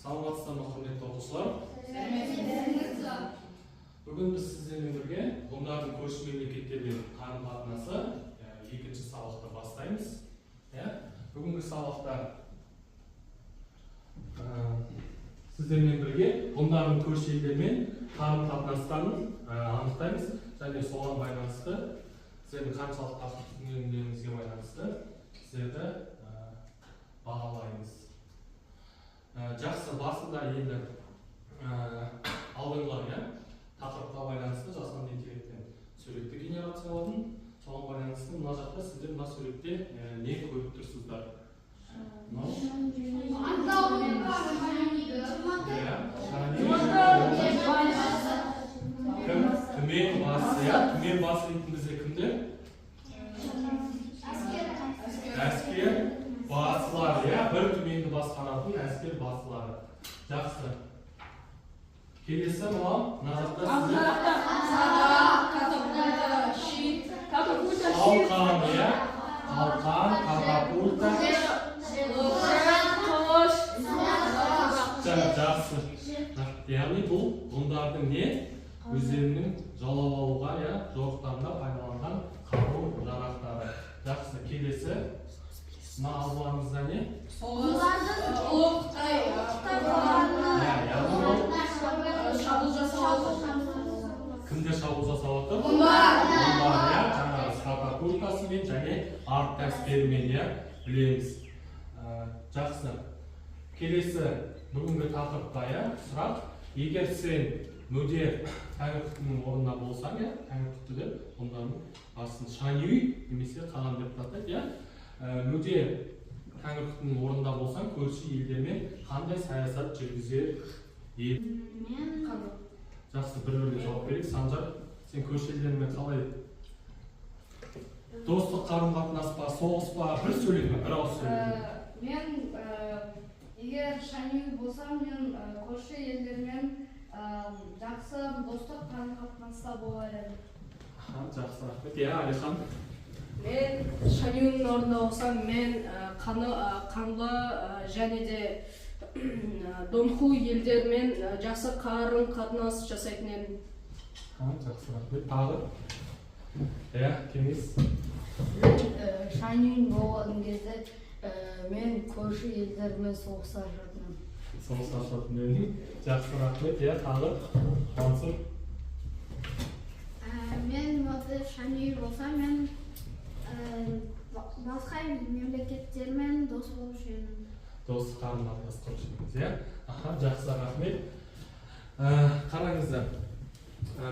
Саламатсыздар ма, құрметті оқушылар? Бүгін біз сіздермен бірге ғұндардың көрші мемлекеттермен қарым-қатынасы екінші сабақты бастаймыз. Бүгінгі сабақта сіздермен бірге ғұндардың көрші елдермен қарым-қатынастарын анықтаймыз және соған байланысты сіздердің қаншалықты ақыл түсінгендеріңізге байланысты сіздерді бағалаймыз. Жақсы, басында енді алдыңғы тақырыпқа байланысты жасанды интеллектпен суретті генерацияладым. Соған байланысты мына жақта сіздер мына суретте не көріп тұрсыздар? Түмен басы, түмен басы дейтін бізде кімдер? Әскер басылар, бір түменді басқаратын әскер басылары. Жақсы. Келесі мынау, мына жақта қалқан, қалқан, катапульта. Жақсы. Яғни бұл ғұндардың не? Өздерінің жаулап алуға, жорықтарында пайдаланған қару-жарақтары. Жақсы, келесі. Мына алуанызда не? Кімдер шабуыл жасап отыр? Ғұндар, жаңағы катапультасымен және арт әскерімен білеміз. Жақсы. Келесі бүгінгі тақырыпта сұрақ. Егер сен мөдер тәңірқұттының орнында болсаң, тәңірқұтты деп ғұндардың басын шанюй немесе қаған деп атайды. Мөдер тәңірқұттының орнында болсаң, көрші елдермен қандай саясат жүргізер еді? Жақсы, бір-біріне жауап берейік. Санжар, сен көрші елдермен қалай достық қарым-қатынас па, соғыс па, бір сөйлеме, бір ауыз сөйлеме. Мен егер шанюй болсам, мен көрші елдермен жақсы достық қарым-қатынаста болар едім. Жақсы, рахмет. Алихан. Мен шанюйдің орнында болсам, мен қанлы және де донху елдермен жақсы қарым-қатынас жасайтын едім. Жақсы, рахмет. Тағы? Кеңес. Мен шанюй болған кезде мен көрші елдермен соғысар жүрдім. Соғысар жүрдім. Жақсы, рахмет. Тағы? Мансұр. Мен шанюй болсам, мен басқа мемлекеттермен дос болып жүрмін. Дос қарым-қатынас құрып жүрміз, Жақсы, рахмет. Қараңыздар,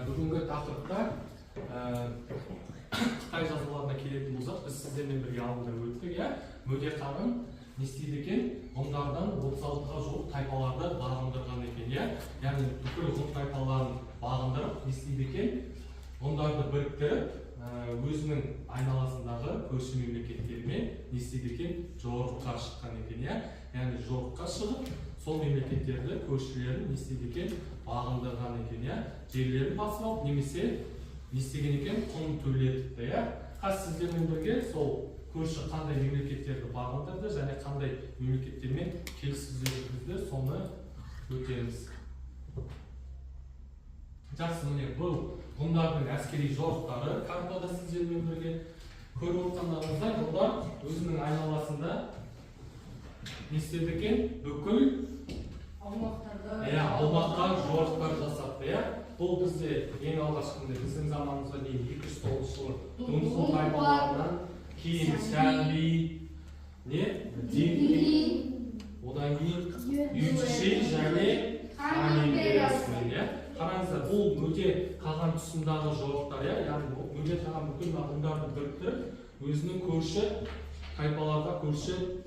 бүгінгі тақырыпта Қытай жазуларына келетін болсақ, біз сіздермен бірге алдында өттік, мөдер қағын не істейді екен? Ғұндардан 36-ға жуық тайпаларды бағындырған екен, яғни бүкіл ғұн тайпаларын бағындырып, не істейді екен? Ғұндарды біріктіріп, өзінің айналасындағы көрші мемлекеттермен не істейді екен? Жорыққа шыққан екен, яғни жорыққа шығып, сол мемлекеттерді, көршілерін не істейді екен? Бағындырған екен, жерлерін басып алып, немесе не істеген екен? Құн төлетіпті, Қазір сіздермен бірге сол көрші қандай мемлекеттерді бағындырды және қандай мемлекеттермен келіссөздер жүргізді, соны өтеміз. Жақсы, міне бұл ғұндардың әскери жорықтары картада сіздермен бірге көріп отырғандарыңызда, ғұндар өзінің айналасында не істеді екен? Бүкіл аумаққа жорықтар жасапты, Бұл бізде ең алғашқында біздің заманымызға дейін 209 жылы Дунху тайпаларынан кейін Шанли, Динли, одан кейін Юйши және Han империясымен. Қараңыздар, бұл мөдер қаған тұсындағы жорықтар, яғни мөдер қаған бүкіл ғұндарды біріктіріп, өзінің көрші тайпаларға, көрші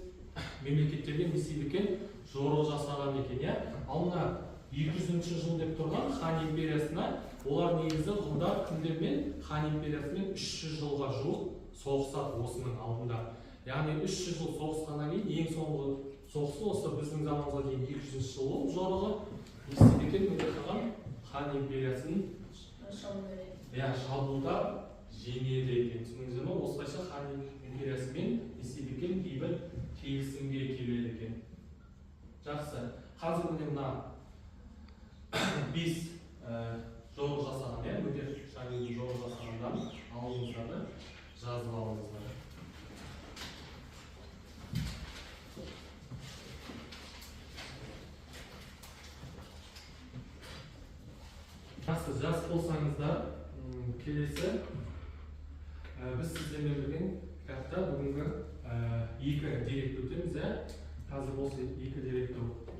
мемлекеттерге не істейді екен? Жорық жасаған екен, Ал мына 200-ші жыл деп тұрған Хан империясына, олар негізі ғұндар кімдермен Хан империясымен 300 жылға жуық соғысады осының алдында. Яғни 300 жыл соғысқаннан кейін ең соңғы соғысы осы біздің заманымызға дейін 200 жыл болып жорығы не істейді екен? Мөдер қаған Хан империясын шабуылда жеңеді екен. Түсіндіңіздер ме? Осылайша Хан империясымен не істейді екен? Кейбір келісімге келеді екен. Жақсы. қазір міне мына 5 жол жасаған, мөдер Шанюдің жол жасағандан алыңыздарды жазып алыңыздар. Жақсы, жас болсаңыздар, келесі біз сіздермен бірге кітапта бүгінгі 2 деректі өтеміз. Қазір осы 2 деректі оқушылар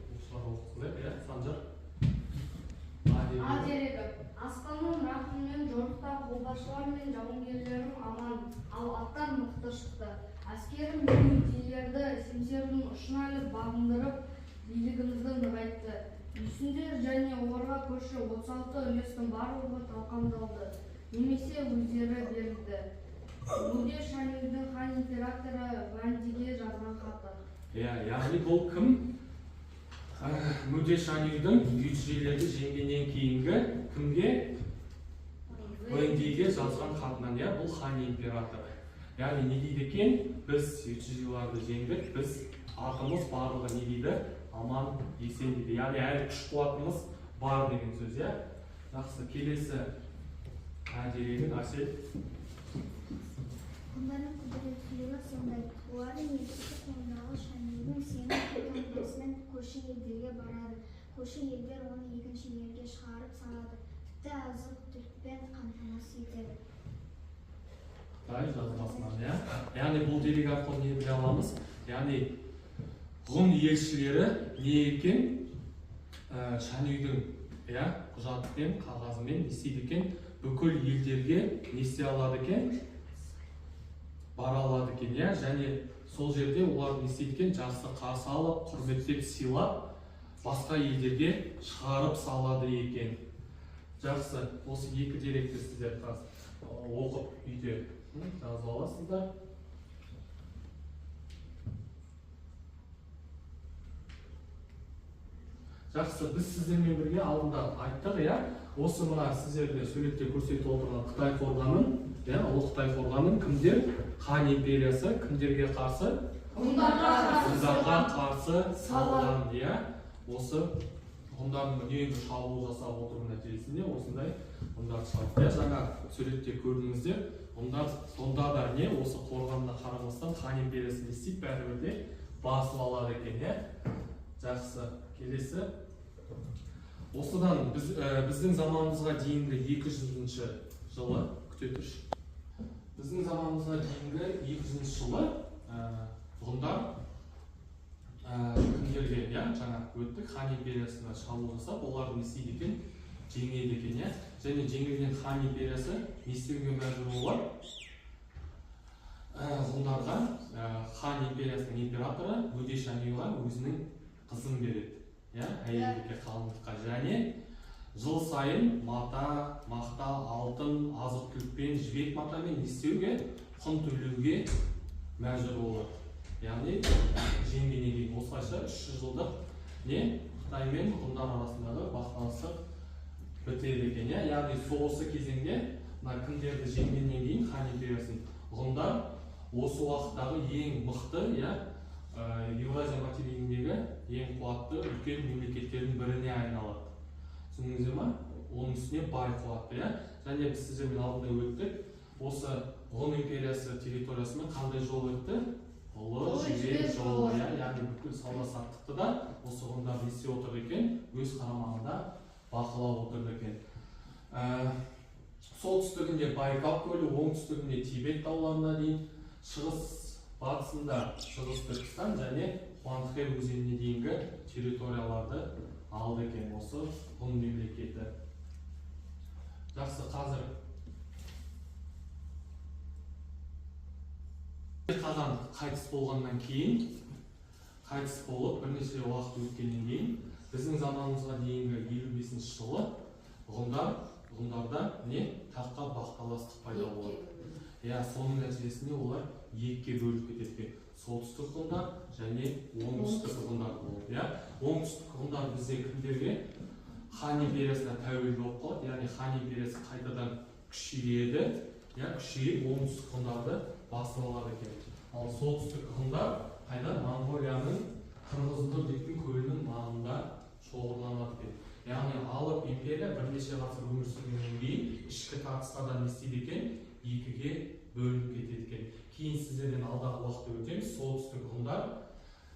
Санжар. А дерегі. Аспанның рахыммен жорықта қолбасшылар мен жауынгерлерім аман, ал аттар мықты шықты. Әскерім менің тиелерді семсердің ұшына іліп бағындырып, билігімізді нығайтты. Үйсіндер және оларға көрші 36 үлестің барлығы талқандалды, немесе өздері берілді. Мөде Шанюдің хан императоры Вандиге жазған хаты. Яғни бұл кім? Мөде Шанюдің үйшілерді жеңгеннен кейінгі кімге? Вандиге жазған хатынан, бұл хан императоры. Яғни не дейді екен? Біз үйшілерді жеңдік, біз атымыз барлығы не дейді? Аман, есен дейді. Яғни әлі күш қуатымыз бар деген сөз. Жақсы, келесі дерегін Асел. Onların kudretleri sonday. Олардың екінші қолындағы Шанюдің сенің көтенбесімен көрші елдерге барады. Көрші елдер оны екінші елге шығарып салады. Тіпті азық-түлікпен қамтамасыз етеді. Жазбасынан, яғни бұл дерек арқылы не біле аламыз? Яғни ғұн елшілері не екен? Шанюдің құжатымен, қағазымен не істейді екен? Бүкіл елдерге не істей алады екен? Бара алады екен, және сол жерде олар не істейді екен? Жақсы қарсы алып, құрметтеп сыйлап, басқа елдерге шығарып салады екен. Жақсы, осы 2 деректі сіздер оқып үйде жазып аласыздар. Жақсы, біз сіздермен бірге алдында айттық, осы мына сіздерге суретте көрсетіп отырған Қытай қорғанын, ұлы Қытай қорғанын кімдер? Хан империясы кімдерге қарсы? Ғұндарға қарсы салған. Осы ғұндардың үнемі шабуыл жасап отыру нәтижесінде осындай ғұндар шығарды. Жаңа суретте көрдіңіздер, ғұндар сонда да осы қорғанына қарамастан хан империясы не істейді? Бәрібір де басып алады екен. Жақсы, келесі. Осыдан біздің заманымызға дейінгі 200 жылы, күте тұршы. Біздің заманымызға дейінгі 200 жылы ғұндар кімдерге, жаңа өттік, хан империясына шабуыл жасап, оларды не істейді екен? Жеңеді екен, және жеңілген хан империясы не істеуге мәжбүр олар? Ғұндарға хан империясының императоры Мөде Шанюға өзінің қызын береді. Әйелдікке, қалыңдыққа, және жыл сайын мата, мақта, алтын, азық-түлікпен, жібек матамен істеуге, құн төлеуге мәжбүр болады. Яғни жеңгеннен кейін осылайша 300 жылдық Қытай мен ғұндар арасындағы бақтаныстық бітеді екен. Яғни соғысы кезеңде кімдерді жеңгеннен кейін хан империясын ғұндар осы уақыттағы ең мықты, Еуразия материгіндегі ең қуатты үлкен мемлекеттердің біріне айналады. Түсіндіңіздер ма? Оның үстіне бай қуатты, және біз сіздермен алдында өттік. Осы ғұн империясы территориясымен қандай жол өтті? Ұлы жібек жолы, яғни бүкіл сауда-саттықты да осы ғұндар не істеп отыр екен, өз қарамағында бақылап отыр екен. Солтүстігінде Байкал көлі, оңтүстігінде Тибет тауларына дейін, батысында Шығыс Түркістан және Хуанхэ өзеніне дейінгі территорияларды алды екен осы ғұн мемлекеті. Жақсы, қазір Қазан қайтыс болғаннан кейін, қайтыс болып бірнеше уақыт өткеннен кейін, біздің заманымызға дейінгі 55 жылы ғұндарда таққа бақталастық пайда болады. Соның нәтижесінде олар екіге бөліп кетеді. Солтүстік ғұндар және оңтүстік ғұндар болады. Оңтүстік ғұндар бізде кімдерге? Хан империясына тәуелді болып қалады. Яғни хан империясы қайтадан күшейеді. Күшейіп оңтүстік ғұндарды басып алады екен. Ал солтүстік ғұндар қайда? Монғолияның Қырғыздар дейтін көлінің маңында шоғырланады екен. Яғни алып империя бірнеше ғасыр өмір сүргеннен кейін ішкі тартыстарда не істейді екен? Екіге бөлініп кетеді екен. Кейін сіздерден алдағы уақытта өтеміз. Солтүстік ғұндар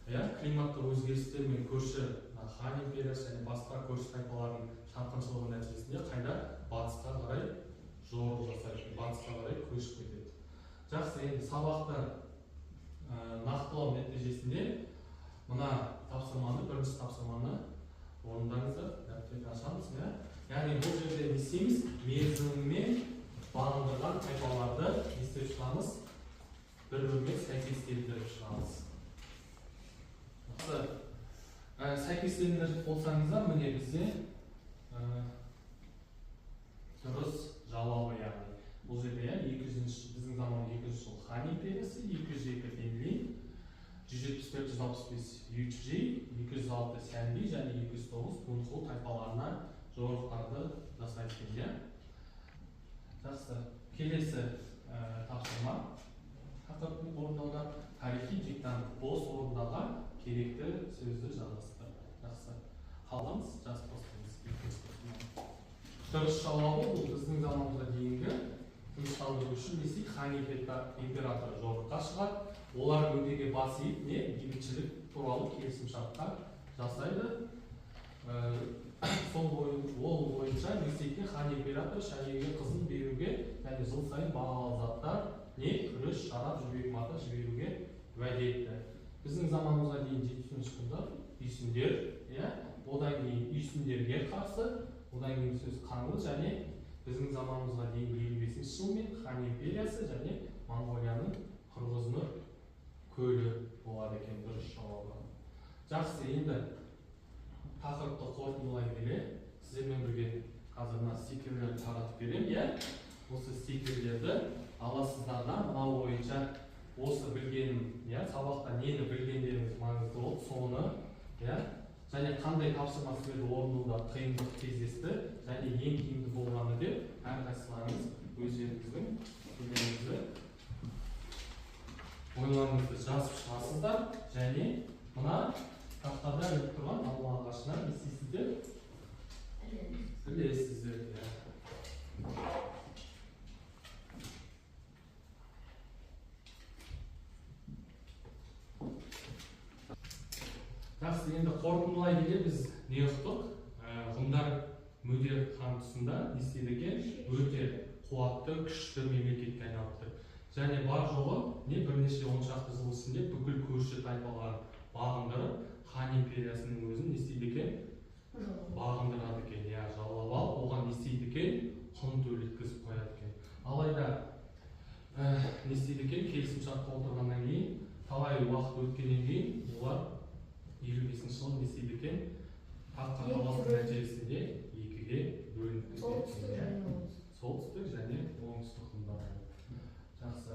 климаттық өзгерістер мен көрші хан империясы және басқа көрші тайпалардың шапқыншылығы нәтижесінде қайда? Батысқа қарай жорық жасайды, батысқа қарай көшіп кетеді. Жақсы, енді сабақты нақтылау нәтижесінде мына тапсырманы, бірінші тапсырманы орындаңыздар, дәптерді ашамыз. Яғни бұл жерде не істейміз? Мерзімімен бағындырған тайпаларды естіп шығамыз, бір-бірімен сәйкестендіріп шығамыз. Сәйкестендіріп болсаңыздар, міне бізде дұрыс жауабы, яғни бұл жерде біздің заман 200 жыл хан империясы, 202 Бенли, 174-165 Ючжи, 206 Сянби және 209 Дунху тайпаларына жорықтарды жасайды. Жақсы, келесі тапсырма тақырыптың орындауда тарихи диктант бос орындаға керекті сөзді жазасыздар. Жақсы, қаламыз жазып бастаймыз. Дұрыс жауабы бұл біздің заманымызға дейінгі тыныштандыру үшін десек хан императоры жорыққа шығады. Олар мүддеге бас иіп, бейбітшілік туралы келісімшартқа жасайды. Ол бойынша Ресейге хан император шәйгеге қызын беруге және жыл сайын бағалы заттар, күріш, шарап, жібек мата жіберуге уәде етті. Біздің заманымызға дейін жетінші жылдар үйсіндер, одан кейін үйсіндерге қарсы, одан кейін сөз қаңлы және біздің заманымызға дейін 55 жылмен хан империясы және Монғолияның Қырғызны көлі болады екен. Дұрыс жауабы. Жақсы, енді тақырыпты қорытындылай келе сіздермен бірге қазір мына стикерлерді таратып беремін. Осы стикерлерді аласыздар да, мынау бойынша осы білгенім, сабақта нені білгендеріңіз маңызды болды, соны және қандай тапсырма сіздерді орындауда қиындық кездесті және ең тиімді болғаны деп әрқайсыларыңыз өздеріңіздің пікірлеріңізді ойларыңызды жазып шығасыздар және мына тақтада іліп тұрған алма ағашына не істейсіздер? Ілесіздер. Жақсы, енді қорытындылай келе біз не ұқтық? Ғұндар мөдер хан тұсында не істеді екен? Өте қуатты, күшті мемлекетке айналыпты. Және бар жоғы бірнеше 10 шақты жыл ішінде бүкіл көрші тайпаларын бағындырып, хан империясының өзін не істейді екен? Бағындырады екен, жаулап алып, оған не істейді екен? Құн төлеткізіп қояды екен. Алайда не істейді екен? Келісімшартқа отырғаннан кейін, талай уақыт өткеннен кейін, олар 55 жыл не істейді екен? Таққа таластың нәтижесінде екіге бөлініп кетеді. Солтүстік және оңтүстік ғұндар. Жақсы.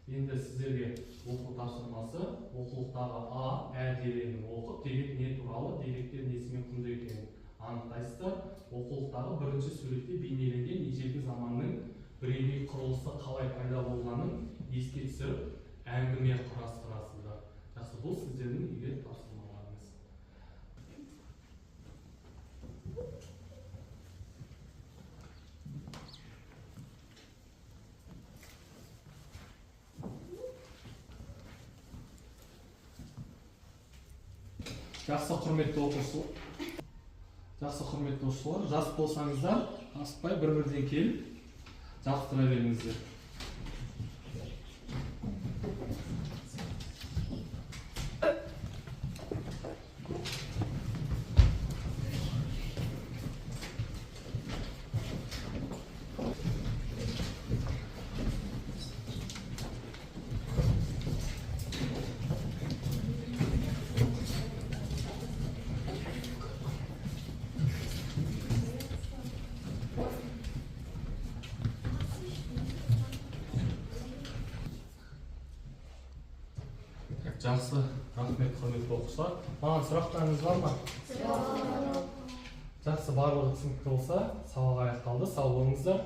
Енді сіздерге оқу тапсырмасы, оқулықтағы А, дерегін оқып, дерек не туралы, деректер несімен құнды екенін анықтайсыздар. Оқулықтағы бірінші суретте бейнеленген ежелгі заманның бірегей құрылысы қалай пайда болғанын еске түсіріп, әңгіме құрастырасыздар. Жақсы, бұл сіздердің үйге тапсырмаларыңыз. Жақсы, құрметті оқушылар, жас болсаңыздар, асықпай бір-бірден келіп, жақтыра беріңіздер. Жақсы, рахмет, құрметті оқушылар. Маған сұрақтарыңыз бар ма? Жақсы, барлығы түсінікті болса, сабақ аяқталды. Сау болыңыздар.